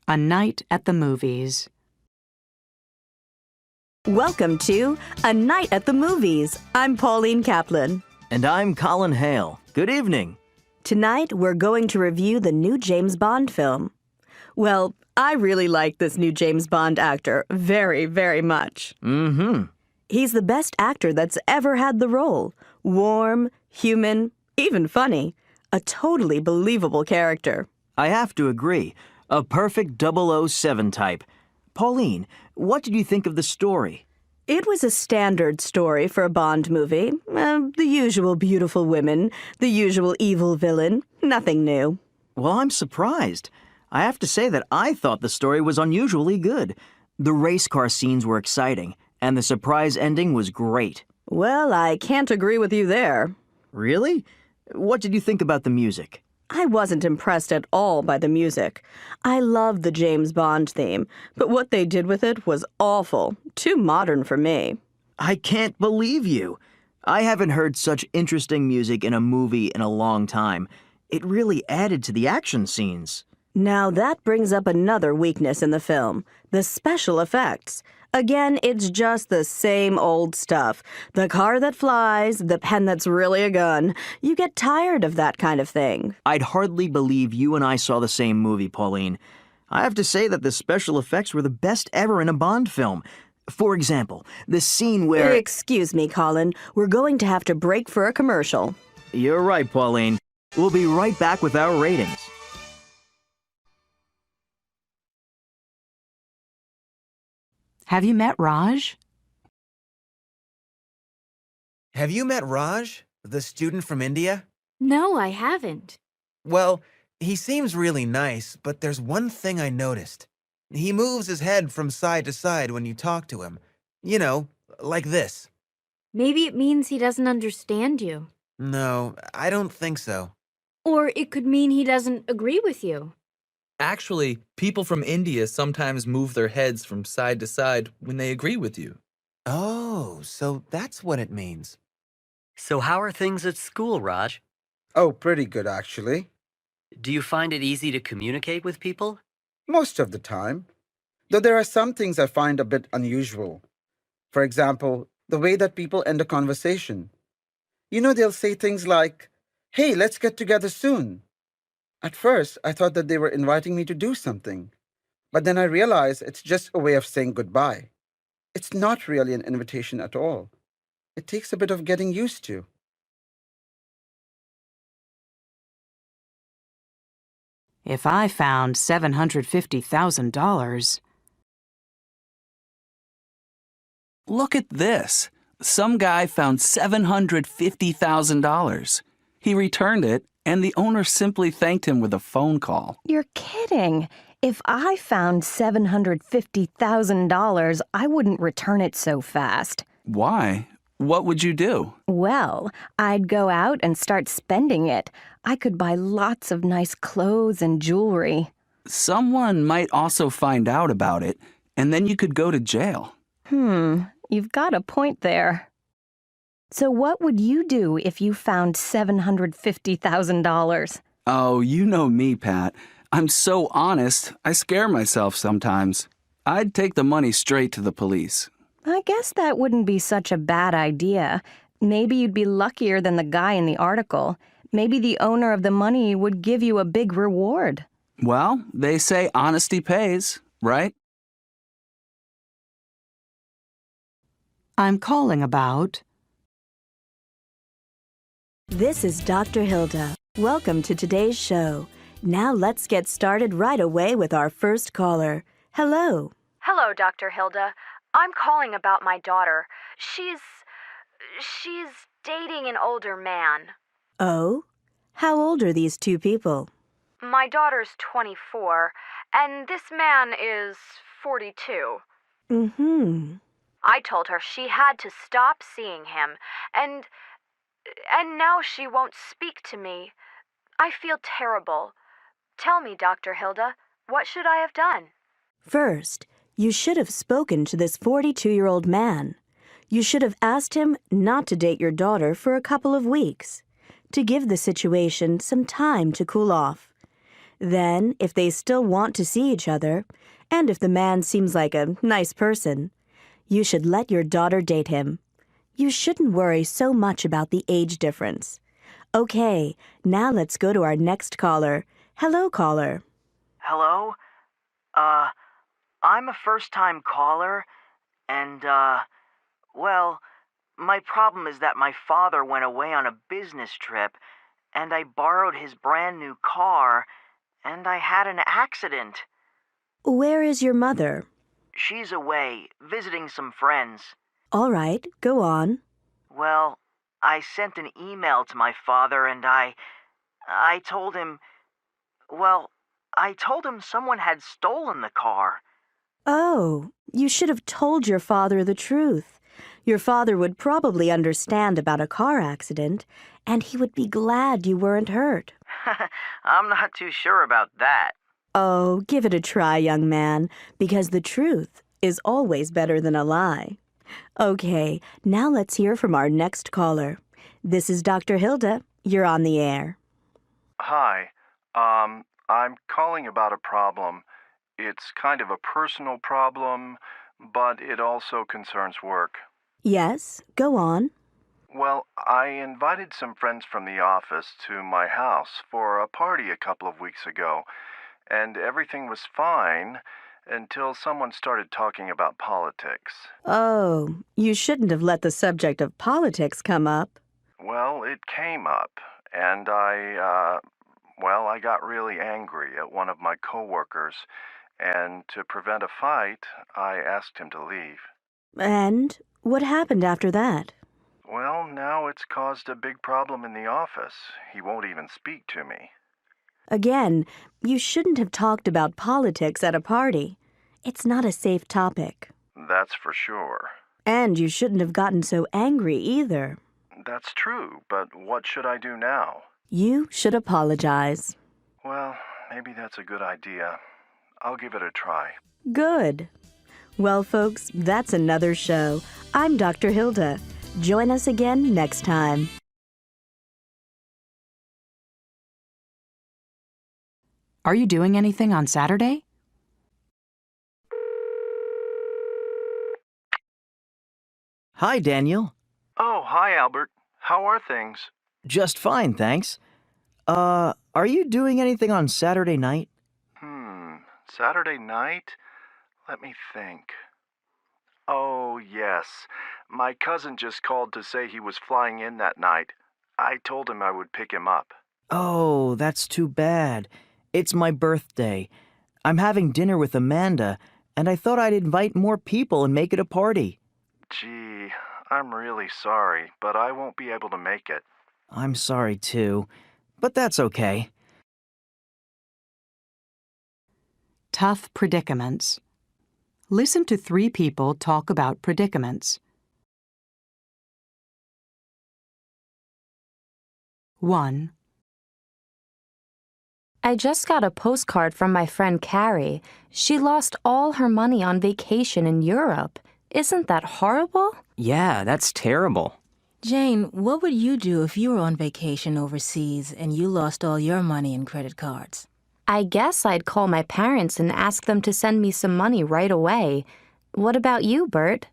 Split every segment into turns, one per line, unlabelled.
A Night at the Movies.
Welcome to A Night at the Movies. I'm Pauline Kaplan.
And I'm Colin Hale. Good evening.
Tonight, we're going to review the new James Bond film. Well, I really like this new James Bond actor very, very much.
Mm-hmm.
He's the best actor that's ever had the role. Warm, human, even funny. A totally believable character.
I have to agree. A perfect 007 type. Pauline, what did you think of the story?
It was a standard story for a Bond movie. The usual beautiful women, the usual evil villain. Nothing new.
Well, I'm surprised. I have to say that I thought the story was unusually good. The race car scenes were exciting, and the surprise ending was great.
Well, I can't agree with you there.
Really? What did you think about the music?
I wasn't impressed at all by the music. I love the James Bond theme, but what they did with it was awful. Too modern for me.
I can't believe you. I haven't heard such interesting music in a movie in a long time. It really added to the action scenes.
Now that brings up another weakness in the film, the special effects. Again, it's just the same old stuff. The car that flies, the pen that's really a gun. You get tired of that kind of thing.
I'd hardly believe you and I saw the same movie, Pauline. I have to say that the special effects were the best ever in a Bond film. For example, the scene where...
Excuse me, Colin. We're going to have to break for a commercial.
You're right, Pauline. We'll be right back with our ratings.
Have you met Raj?
Have you met Raj, the student from India?
No, I haven't.
Well, he seems really nice, but there's one thing I noticed. He moves his head from side to side when you talk to him. You know, like this.
Maybe it means he doesn't understand you.
No, I don't think so.
Or it could mean he doesn't agree with you.
Actually, people from India sometimes move their heads from side to side when they agree with you.
Oh, so that's what it means.
So how are things at school, Raj?
Oh, pretty good, actually.
Do you find it easy to communicate with people?
Most of the time. Though there are some things I find a bit unusual. For example, the way that people end a conversation. You know, they'll say things like, "Hey, let's get together soon." At first, I thought that they were inviting me to do something. But then I realized it's just a way of saying goodbye. It's not really an invitation at all. It takes a bit of getting used to.
If I found $750,000...
Look at this. Some guy found $750,000. He returned it, and the owner simply thanked him with a phone call.
You're kidding. If I found $750,000, I wouldn't return it so fast.
Why? What would you do?
Well, I'd go out and start spending it. I could buy lots of nice clothes and jewelry.
Someone might also find out about it, and then you could go to jail.
You've got a point there. So what would you do if you found $750,000?
Oh, you know me, Pat. I'm so honest, I scare myself sometimes. I'd take the money straight to the police.
I guess that wouldn't be such a bad idea. Maybe you'd be luckier than the guy in the article. Maybe the owner of the money would give you a big reward.
Well, they say honesty pays, right?
I'm calling about...
This is Dr. Hilda. Welcome to today's show. Now let's get started right away with our first caller. Hello.
Hello, Dr. Hilda. I'm calling about my daughter. She's dating an older man.
Oh? How old are these two people?
My daughter's 24, and this man is 42. I told her she had to stop seeing him, and now she won't speak to me. I feel terrible. Tell me, Dr. Hilda, what should I have done?
First, you should have spoken to this 42-year-old man. You should have asked him not to date your daughter for a couple of weeks, to give the situation some time to cool off. Then, if they still want to see each other, and if the man seems like a nice person, you should let your daughter date him. You shouldn't worry so much about the age difference. Okay, now let's go to our next caller. Hello, caller.
Hello? I'm a first-time caller, and, well, my problem is that my father went away on a business trip, and I borrowed his brand-new car, and I had an accident.
Where is your mother?
She's away, visiting some friends.
All right, go on.
Well, I sent an email to my father, and I told him, well, I told him someone had stolen the car.
Oh, you should have told your father the truth. Your father would probably understand about a car accident, and he would be glad you weren't hurt.
I'm not too sure about that.
Oh, give it a try, young man, because the truth is always better than a lie. Okay, now let's hear from our next caller. This is Dr. Hilda. You're on the air.
Hi. I'm calling about a problem. It's kind of a personal problem, but it also concerns work.
Yes, go on.
Well, I invited some friends from the office to my house for a party a couple of weeks ago, and everything was fine until someone started talking about politics.
Oh, you shouldn't have let the subject of politics come up.
Well, it came up, and I got really angry at one of my coworkers, and to prevent a fight, I asked him to leave.
And what happened after that?
Well, now it's caused a big problem in the office. He won't even speak to me.
Again, you shouldn't have talked about politics at a party. It's not a safe topic.
That's for sure.
And you shouldn't have gotten so angry either.
That's true, but what should I do now?
You should apologize.
Well, maybe that's a good idea. I'll give it a try.
Good. Well, folks, that's another show. I'm Dr. Hilda. Join us again next time.
Are you doing anything on Saturday?
Hi, Daniel.
Oh, hi, Albert. How are things?
Just fine, thanks. Are you doing anything on Saturday night?
Saturday night? Let me think. Oh, yes. My cousin just called to say he was flying in that night. I told him I would pick him up.
Oh, that's too bad. It's my birthday. I'm having dinner with Amanda, and I thought I'd invite more people and make it a party.
Gee, I'm really sorry, but I won't be able to make it.
I'm sorry, too, but that's okay.
Tough predicaments. Listen to 3 people talk about predicaments. 1.
I just got a postcard from my friend Carrie. She lost all her money on vacation in Europe. Isn't that horrible?
Yeah, that's terrible.
Jane, what would you do if you were on vacation overseas and you lost all your money in credit cards?
I guess I'd call my parents and ask them to send me some money right away. What about you, Bert?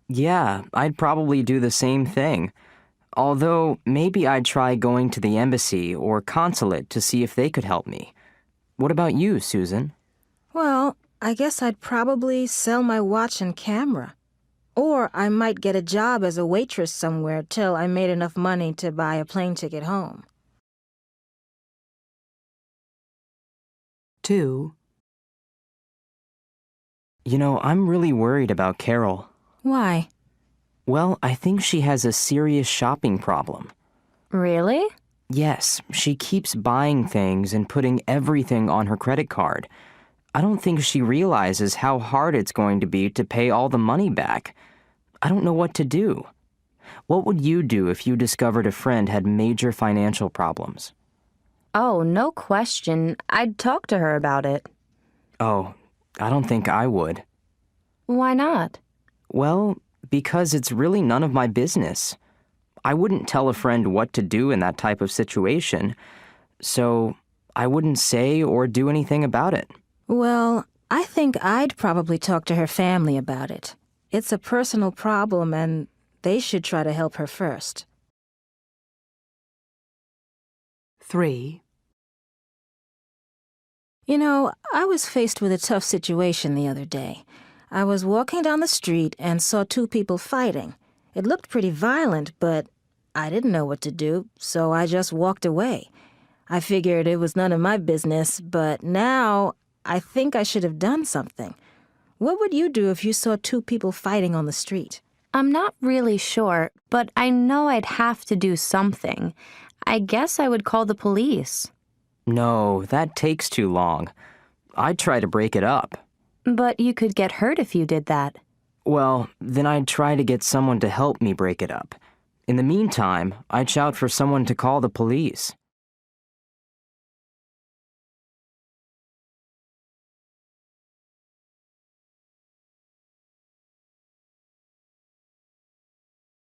Yeah, I'd probably do the same thing. Although, maybe I'd try going to the embassy or consulate to see if they could help me. What about you, Susan?
Well, I guess I'd probably sell my watch and camera. Or I might get a job as a waitress somewhere till I made enough money to buy a plane ticket home.
2.
You know, I'm really worried about Carol.
Why?
Well, I think she has a serious shopping problem.
Really?
Yes, she keeps buying things and putting everything on her credit card. I don't think she realizes how hard it's going to be to pay all the money back. I don't know what to do. What would you do if you discovered a friend had major financial problems?
Oh, no question. I'd talk to her about it.
Oh, I don't think I would.
Why not?
Well, Because it's really none of my business. I wouldn't tell a friend what to do in that type of situation, so I wouldn't say or do anything about it.
Well, I think I'd probably talk to her family about it. It's a personal problem, and they should try to help her first.
3.
You know, I was faced with a tough situation the other day. I was walking down the street and saw two people fighting. It looked pretty violent, but I didn't know what to do, so I just walked away. I figured it was none of my business, but now I think I should have done something. What would you do if you saw two people fighting on the street?
I'm not really sure, but I know I'd have to do something. I guess I would call the police.
No, that takes too long. I'd try to break it up.
But you could get hurt if you did that.
Well, then I'd try to get someone to help me break it up. In the meantime, I'd shout for someone to call the police.